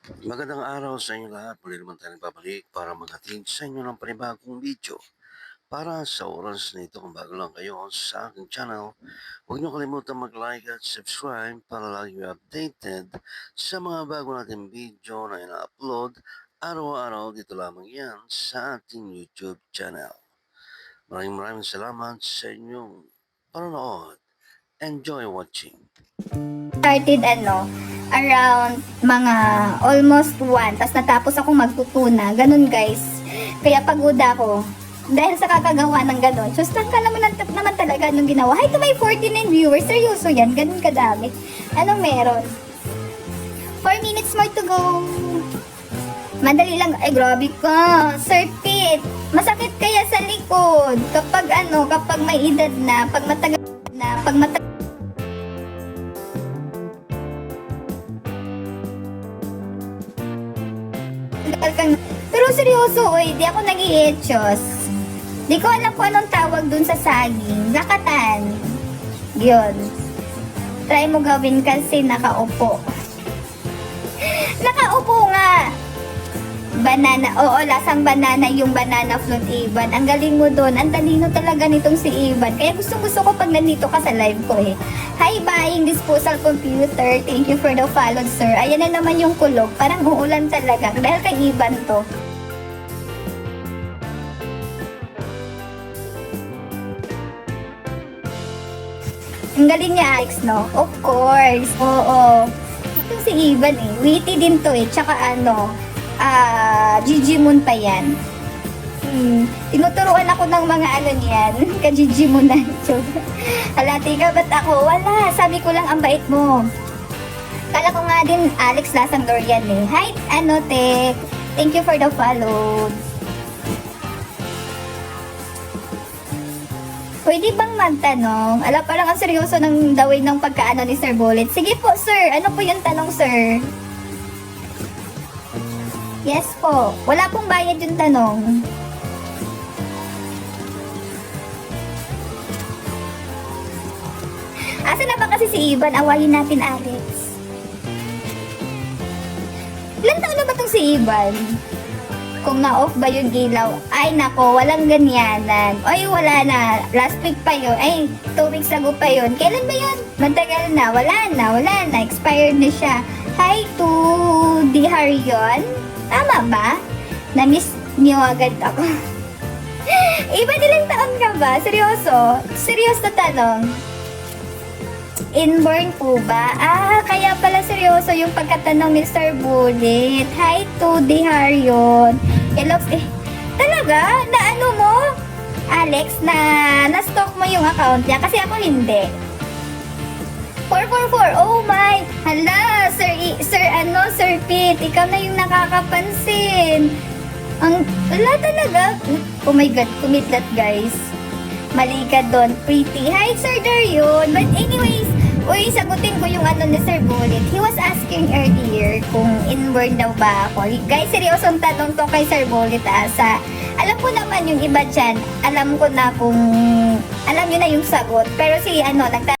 Magandang araw sa inyo lahat. Muli naman tayo nagbabalik para maghatid sa inyo ng panibagong video. Para sa oras na ito, kung bago lang kayo sa aking channel, huwag niyo kalimutan mag-like at subscribe para lagi kayo updated sa mga bago nating video na ina-upload araw-araw dito lamang yan sa ating YouTube channel. Maraming salamat sa inyong panonood. Enjoy watching. Started around mga almost 1, tapos natapos ako magtutuna, ganun guys. Kaya pagod ako dahil sa kakagawa ng ganun. So lang ka naman talaga nung ginawa. Hi to my 49 viewers, seryoso yan, ganun kadami. Anong meron? 4 minutes more to go. Madali lang, ay grabe ka, Sir Pete. Masakit kaya sa likod kapag kapag may edad na, pag matagal pero seryoso, di ako nag-i-etchos. Di ko alam kung anong tawag dun sa saging. Lakatan. Yun. Try mo gawin kasi nakaupo. Nakaupo nga. Banana. Oo, lasang banana yung banana float, Ivan. Ang galing mo dun. Ang talino talaga nitong si Ivan. Kaya gusto ko pag nandito ka sa live ko eh. Hi, buying disposal computer. Thank you for the follow, sir. Ayan na naman yung kulog. Parang uulan talaga. Dahil kay Ivan to. Ang galing niya, Alex, no? Of course. Oo. Ito si Ivan eh. Witty din to eh. Tsaka Gigi Moon pa yan. Tinuturuan ako ng mga niyan. Ka-Gigi Moon na. Halati ka, ba't ako? Wala. Sabi ko lang, ang bait mo. Kala ko nga din, Alex Lasang Dorian eh. Hi, te. Thank you for the follow. Pwede bang magtanong? Parang ang seryoso ng the way ng pagkaano ni Sir Bullet. Sige po, sir. Ano po yung tanong, sir? Yes po. Wala pong bayad yung tanong. Asa na ba kasi si Ivan? Awayin natin, Alex. Ilan taon na ba itong si Ivan? Kung na-off ba yung ilaw? Ay nako, walang ganyanan. Ay wala na. Last week pa yun. Ay, 2 weeks ago pa yun. Kailan ba yun? Matagal na. Wala na. Expired na siya. Hi to the Harion. Tama ba? Na-miss niyo agad ako. Iba, ilang taon ka ba? Seryoso? Seryoso tanong. Inborn po ba? Kaya pala seryoso yung pagkatanong ni Sir Bullet. Hi to the Harion. Talaga? Na ano mo? Alex, na-stalk mo yung account niya? Kasi ako hindi. 444, oh my! Hala, Sir Pete, ikaw na yung nakakapansin. Wala talaga. Oh my God, kumidlat guys. Mali ka doon, pretty. Hi, Sir Darion. But anyways, sagutin ko yung ni Sir Bullet. He was asking earlier kung inborn daw ba ako. Guys, seryosong tanong to kay Sir Bullet. Alam ko naman yung iba dyan. Alam ko na kung, alam nyo na yung sagot. Pero si